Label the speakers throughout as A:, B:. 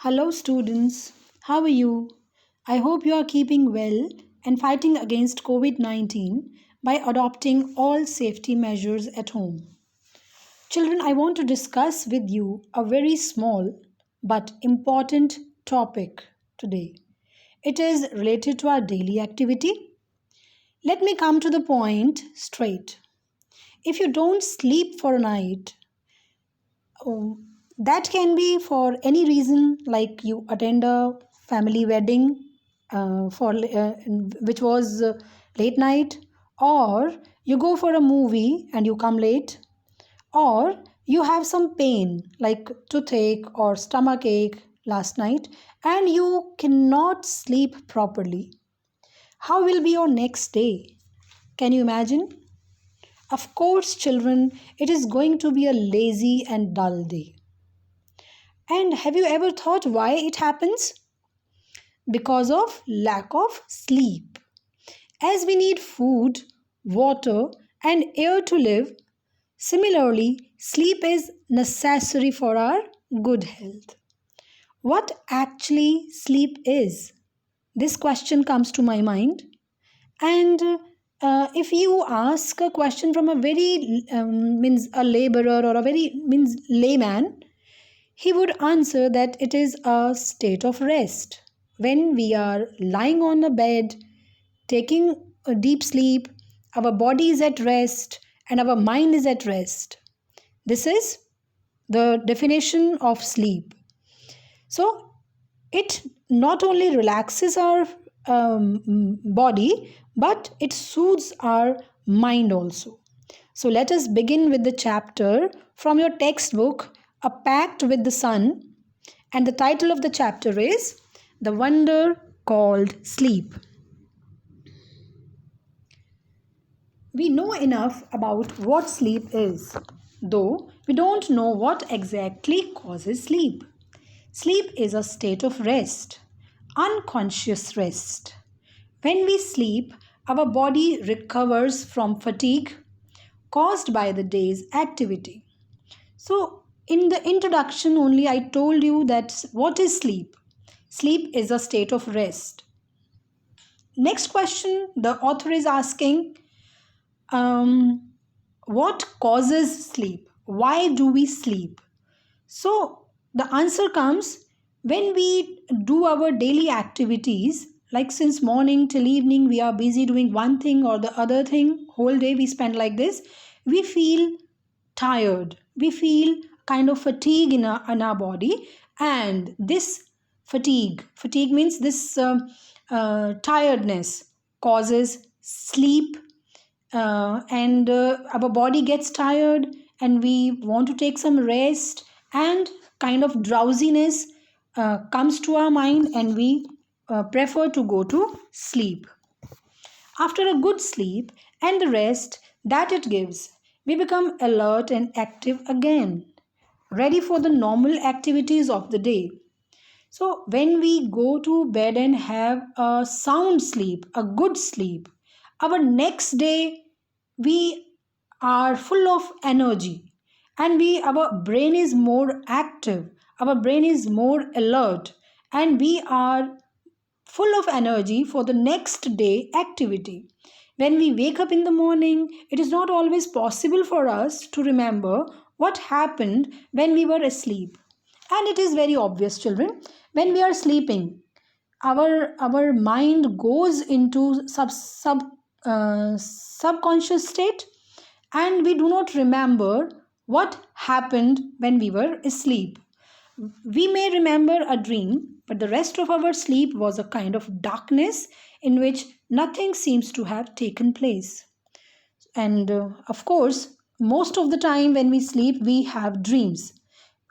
A: Hello, students. How are you? I hope you are keeping well and fighting against COVID 19 by adopting all safety measures at home. Children, I want to discuss with you a very small but important topic today. It is related to our daily activity. Let me come to the point straight. If you don't sleep for a night, oh, that can be for any reason, like you attend a family wedding for which was late night, or you go for a movie and you come late, or you have some pain like toothache or stomach ache last night and you cannot sleep properly. How will be your next day? Can you imagine? Of course, children, it is going to be a lazy and dull day. And have you ever thought why it happens? Because of lack of sleep. As we need food, water, and air to live, similarly, sleep is necessary for our good health. What actually sleep is? This question comes to my mind. And if you ask a question from a very means a laborer or a very means layman, he would answer that it is a state of rest. When we are lying on a bed, taking a deep sleep, our body is at rest and our mind is at rest. This is the definition of sleep. So, it not only relaxes our body, but it soothes our mind also. So, let us begin with the chapter from your textbook, A Pact with the Sun. And the title of the chapter is The Wonder Called Sleep. We know enough about what sleep is, though we don't know what exactly causes sleep. Sleep is a state of rest, unconscious rest. When we sleep, our body recovers from fatigue caused by the day's activity. So, in the introduction only, I told you that what is sleep? Sleep is a state of rest. Next question the author is asking, what causes sleep? Why do we sleep? So, the answer comes when we do our daily activities, like since morning till evening, we are busy doing one thing or the other thing, whole day we spend like this, we feel tired, we feel kind of fatigue in our body, and this fatigue means this tiredness causes sleep, and our body gets tired and we want to take some rest, and kind of drowsiness comes to our mind and we prefer to go to sleep. After a good sleep and the rest that it gives, we become alert and active again, ready for the normal activities of the day. So, when we go to bed and have a sound sleep, a good sleep, our next day we are full of energy, and our brain is more active, our brain is more alert, and we are full of energy for the next day activity. When we wake up in the morning, it is not always possible for us to remember what happened when we were asleep. And it is very obvious, children, when we are sleeping, our mind goes into subconscious state, and we do not remember what happened when we were asleep. We may remember a dream, but the rest of our sleep was a kind of darkness in which nothing seems to have taken place. And of course, most of the time when we sleep, we have dreams.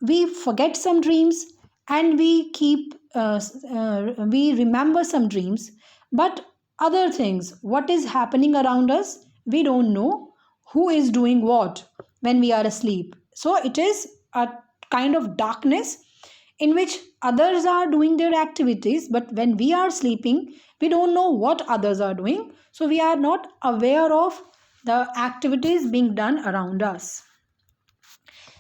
A: We forget some dreams and we remember some dreams, but other things, what is happening around us, we don't know who is doing what when we are asleep. So it is a kind of darkness in which others are doing their activities, but when we are sleeping, we don't know what others are doing. So we are not aware of the activities being done around us.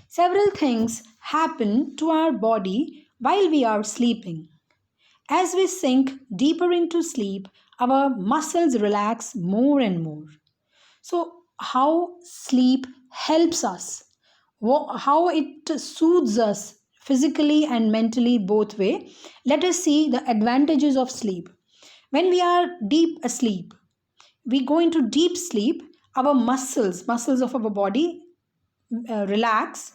A: Several things happen to our body while we are sleeping. As we sink deeper into sleep, our muscles relax more and more. So, how sleep helps us, how it soothes us physically and mentally, both way. Let us see the advantages of sleep. When we are deep asleep, we go into deep sleep, our muscles of our body relax,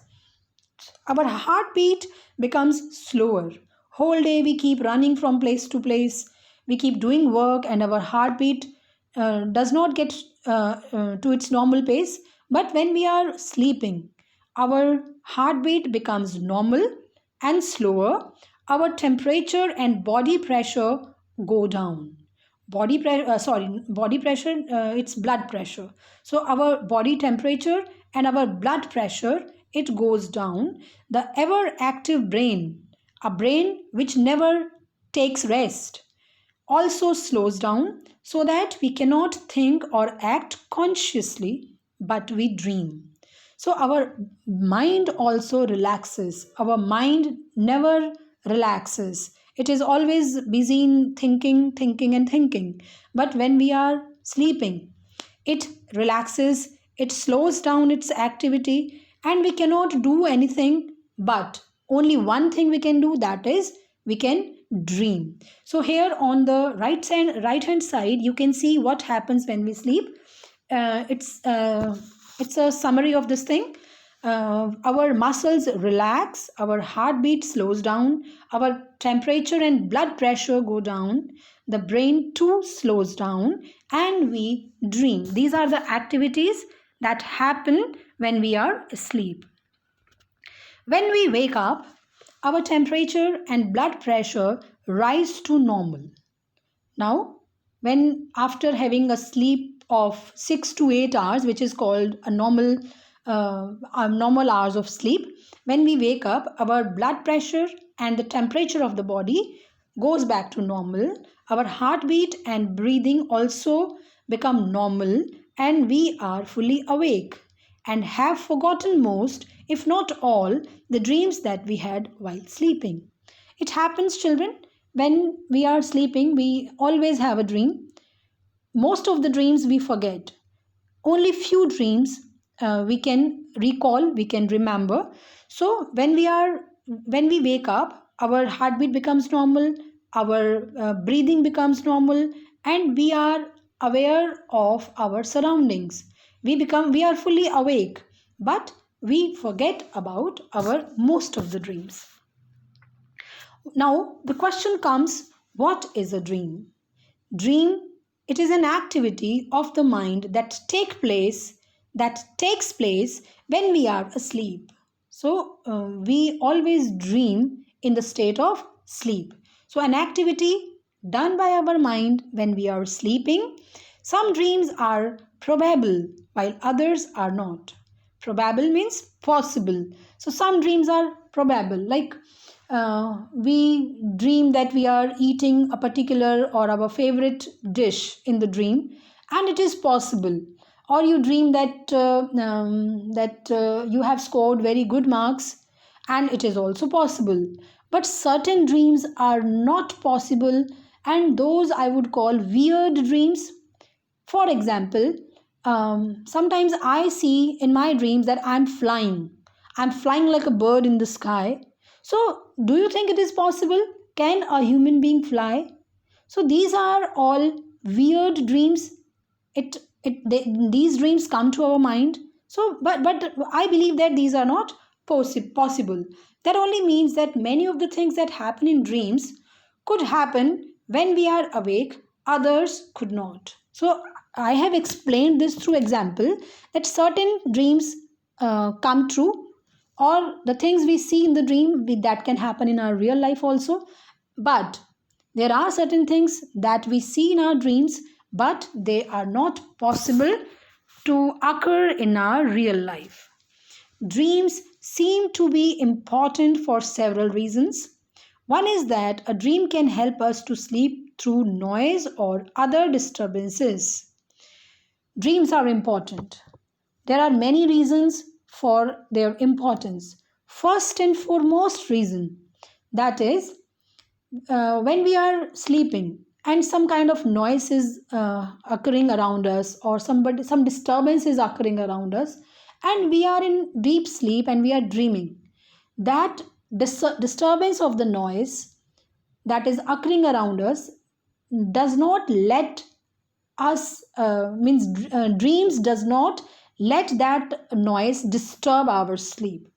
A: our heartbeat becomes slower. Whole day we keep running from place to place, we keep doing work, and our heartbeat does not get to its normal pace. But when we are sleeping, our heartbeat becomes normal and slower, our temperature and body pressure go down. Body pressure, it's blood pressure. So our body temperature and our blood pressure, it goes down. The ever active brain, a brain which never takes rest, also slows down, so that we cannot think or act consciously, but we dream. So our mind also relaxes. Our mind never relaxes. It is always busy in thinking, thinking, and thinking. But when we are sleeping, it relaxes, it slows down its activity, and we cannot do anything, but only one thing we can do, that is we can dream. So here on the right hand side, you can see what happens when we sleep. It's a summary of this thing. Our muscles relax, our heartbeat slows down, our temperature and blood pressure go down, the brain too slows down, and we dream. These are the activities that happen when we are asleep. When we wake up, our temperature and blood pressure rise to normal. Now, when after having a sleep of 6 to 8 hours, which is called normal hours of sleep, when we wake up, our blood pressure and the temperature of the body goes back to normal. Our heartbeat and breathing also become normal, and we are fully awake and have forgotten most, if not all, the dreams that we had while sleeping. It happens, children, when we are sleeping, we always have a dream. Most of the dreams we forget. Only few dreams we can recall, we can remember. So when we wake up, our heartbeat becomes normal, our breathing becomes normal, and we are aware of our surroundings. We are fully awake, but we forget about our most of the dreams. Now the question comes, what is a dream? Dream, it is an activity of the mind that takes place when we are asleep. So we always dream in the state of sleep. So an activity done by our mind when we are sleeping. Some dreams are probable while others are not. Probable means possible. So some dreams are probable, like we dream that we are eating a particular or our favorite dish in the dream, and it is possible. Or you dream that you have scored very good marks, and it is also possible. But certain dreams are not possible, and those I would call weird dreams. For example, sometimes I see in my dreams that I'm flying. I'm flying like a bird in the sky. So, do you think it is possible? Can a human being fly? So, these are all weird dreams. These dreams come to our mind. So, but I believe that these are not possible. That only means that many of the things that happen in dreams could happen when we are awake, others could not. So, I have explained this through example that certain dreams come true, or the things we see in the dream that can happen in our real life also. But there are certain things that we see in our dreams, but they are not possible to occur in our real life. Dreams seem to be important for several reasons. One is that a dream can help us to sleep through noise or other disturbances. Dreams are important. There are many reasons for their importance. First and foremost reason, That is, when we are sleeping and some kind of noise is occurring around us, or some disturbance is occurring around us, and we are in deep sleep and we are dreaming, that disturbance of the noise that is occurring around us does not let us dreams does not let that noise disturb our sleep.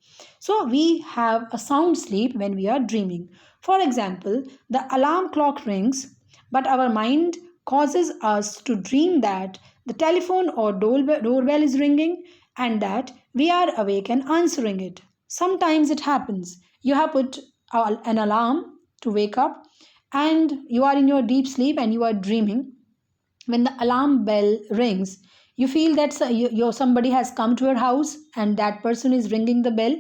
A: So we have a sound sleep when we are dreaming. For example, the alarm clock rings, but our mind causes us to dream that the telephone or doorbell is ringing and that we are awake and answering it. Sometimes it happens you have put an alarm to wake up, and you are in your deep sleep and you are dreaming. When the alarm bell rings, you feel that somebody has come to your house and that person is ringing the bell,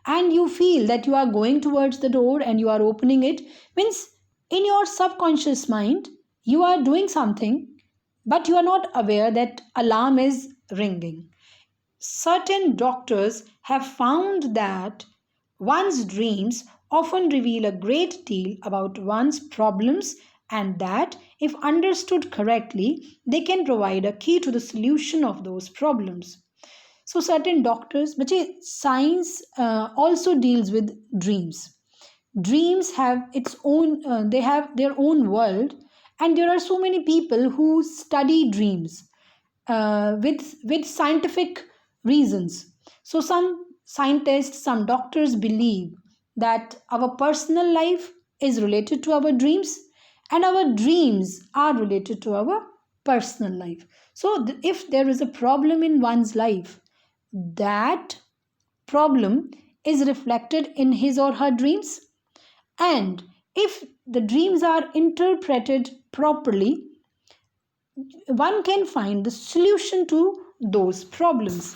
A: and you feel that you are going towards the door and you are opening it. Means in your subconscious mind you are doing something, but you are not aware that alarm is ringing. Certain doctors have found that one's dreams often reveal a great deal about one's problems, and that, if understood correctly, they can provide a key to the solution of those problems. So, certain doctors, but science also deals with dreams. Dreams have its own, they have their own world, and there are so many people who study dreams with scientific reasons. So some scientists, some doctors believe that our personal life is related to our dreams, and our dreams are related to our personal life. So if there is a problem in one's life, that problem is reflected in his or her dreams, and if the dreams are interpreted properly, one can find the solution to those problems.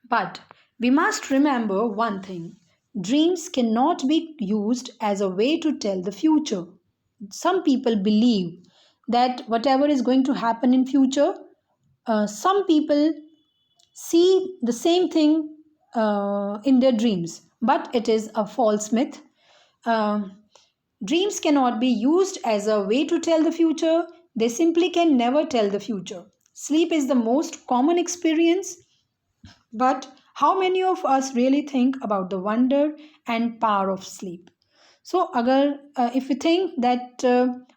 A: But we must remember one thing: dreams cannot be used as a way to tell the future. Some people believe that whatever is going to happen in future, some people see the same thing in their dreams, but it is a false myth. Um Dreams cannot be used as a way to tell the future, they simply can never tell the future. Sleep is the most common experience, but how many of us really think about the wonder and power of sleep? So, if we think that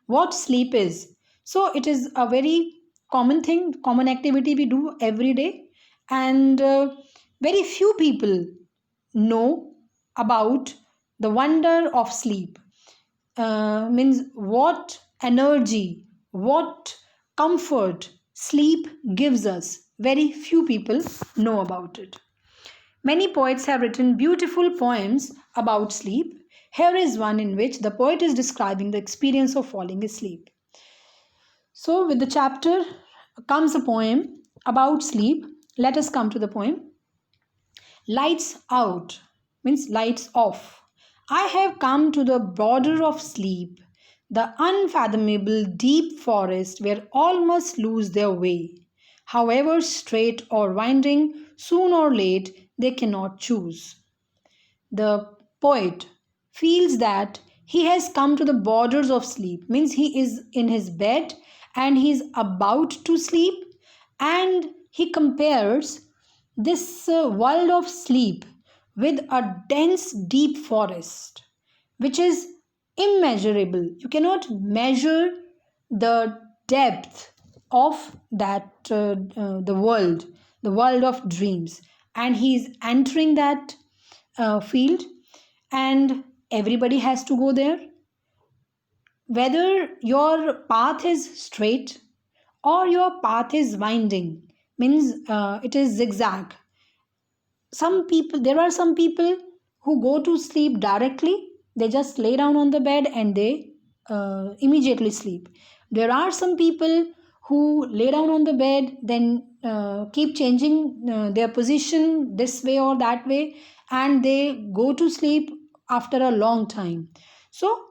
A: what sleep is, so it is a very common thing, common activity we do every day, and very few people know about the wonder of sleep. Means what energy, what comfort sleep gives us. Very few people know about it. Many poets have written beautiful poems about sleep. Here is one in which the poet is describing the experience of falling asleep. So, with the chapter comes a poem about sleep. Let us come to the poem. Lights out means lights off. I have come to the border of sleep, the unfathomable deep forest where all must lose their way. However straight or winding, soon or late, they cannot choose. The poet feels that he has come to the borders of sleep, means he is in his bed and he is about to sleep, and he compares this world of sleep with a dense deep forest which is immeasurable. You cannot measure the depth of the world of dreams, and he is entering that field, and everybody has to go there. Whether your path is straight or your path is winding, means it is zigzag. There are some people who go to sleep directly. They just lay down on the bed and they immediately sleep. There are some people who lay down on the bed, then keep changing their position this way or that way, and they go to sleep after a long time. So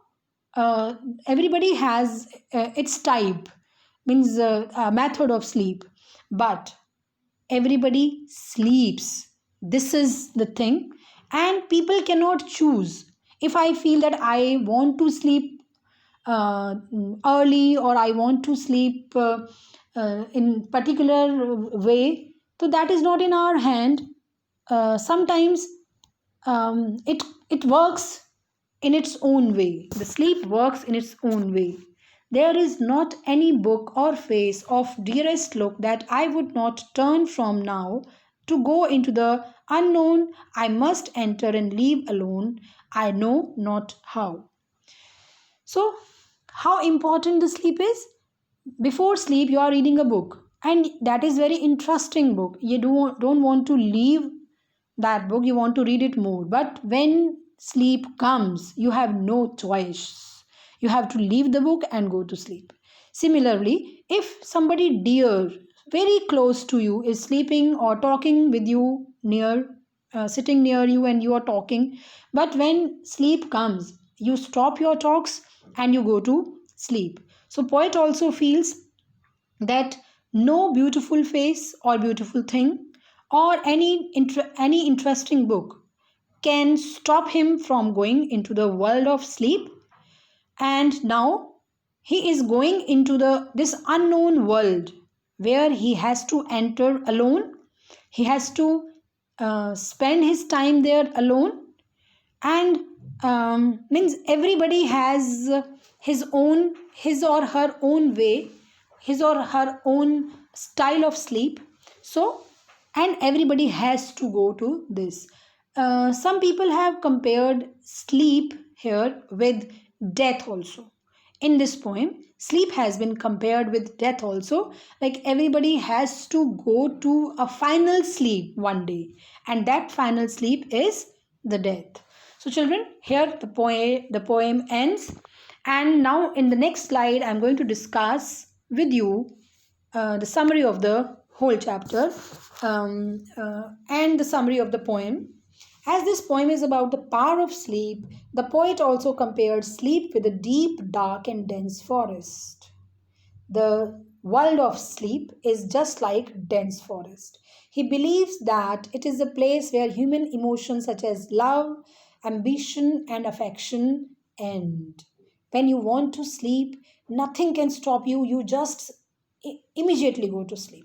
A: uh, everybody has its type, means a method of sleep, but everybody sleeps. This is the thing, and people cannot choose. If I feel that I want to sleep early, or I want to sleep in particular way, so that is not in our hand. Sometimes it works in its own way. The sleep works in its own way. There is not any book or face of dearest look that I would not turn from now to go into the unknown. I must enter and leave alone, I know not how. So, how important the sleep is? Before sleep, you are reading a book, and that is very interesting book. You don't want to leave that book, you want to read it more. But when sleep comes, you have no choice. You have to leave the book and go to sleep. Similarly, if somebody dear, very close to you, is sleeping or talking with you near, sitting near you, and you are talking, but when sleep comes, you stop your talks and you go to sleep. So, poet also feels that no beautiful face or beautiful thing or any interesting book can stop him from going into the world of sleep. And now he is going into the this unknown world where he has to enter alone. He has to spend his time there alone. And means everybody has his or her own way, his or her own style of sleep. So, and everybody has to go to this. Some people have compared sleep here with death also. In this poem, sleep has been compared with death also. Like everybody has to go to a final sleep one day, and that final sleep is the death. So, children, here the poem ends, and now in the next slide, I'm going to discuss with you the summary of the whole chapter, and the summary of the poem. As this poem is about the power of sleep, the poet also compared sleep with a deep, dark, and dense forest. The world of sleep is just like dense forest. He believes that it is a place where human emotions such as love, ambition, and affection end. When you want to sleep, nothing can stop you. You just immediately go to sleep.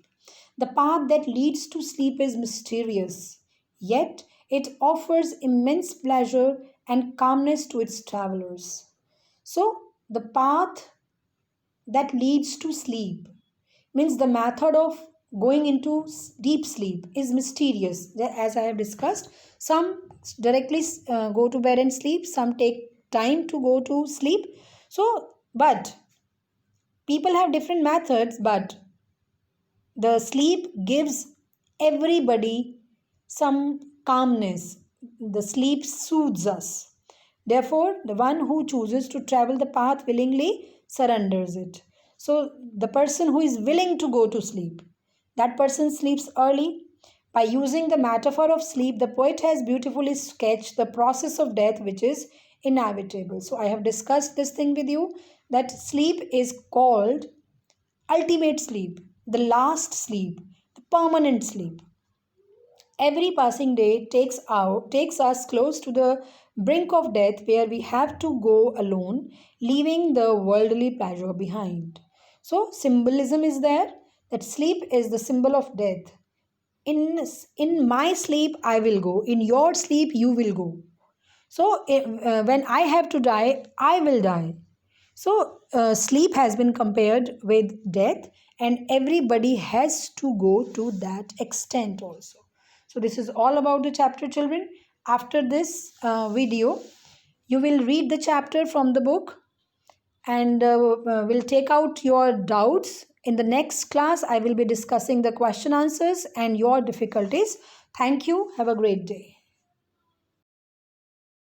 A: The path that leads to sleep is mysterious, yet it offers immense pleasure and calmness to its travelers. So, the path that leads to sleep means the method of going into deep sleep is mysterious. As I have discussed, some directly go to bed and sleep, some take time to go to sleep. So, but people have different methods, but the sleep gives everybody some calmness. The sleep soothes us. Therefore, the one who chooses to travel the path willingly surrenders it. So, the person who is willing to go to sleep, that person sleeps early. By using the metaphor of sleep, the poet has beautifully sketched the process of death, which is inevitable. So, I have discussed this thing with you, that sleep is called ultimate sleep, the last sleep, the permanent sleep. Every passing day takes us close to the brink of death, where we have to go alone, leaving the worldly pleasure behind. So, symbolism is there, that sleep is the symbol of death. In my sleep I will go, in your sleep you will go. So, when I have to die, I will die. So, sleep has been compared with death, and everybody has to go to that extent also. So, this is all about the chapter, children. After this video, you will read the chapter from the book, and will take out your doubts. In the next class, I will be discussing the question answers and your difficulties. Thank you. Have a great day.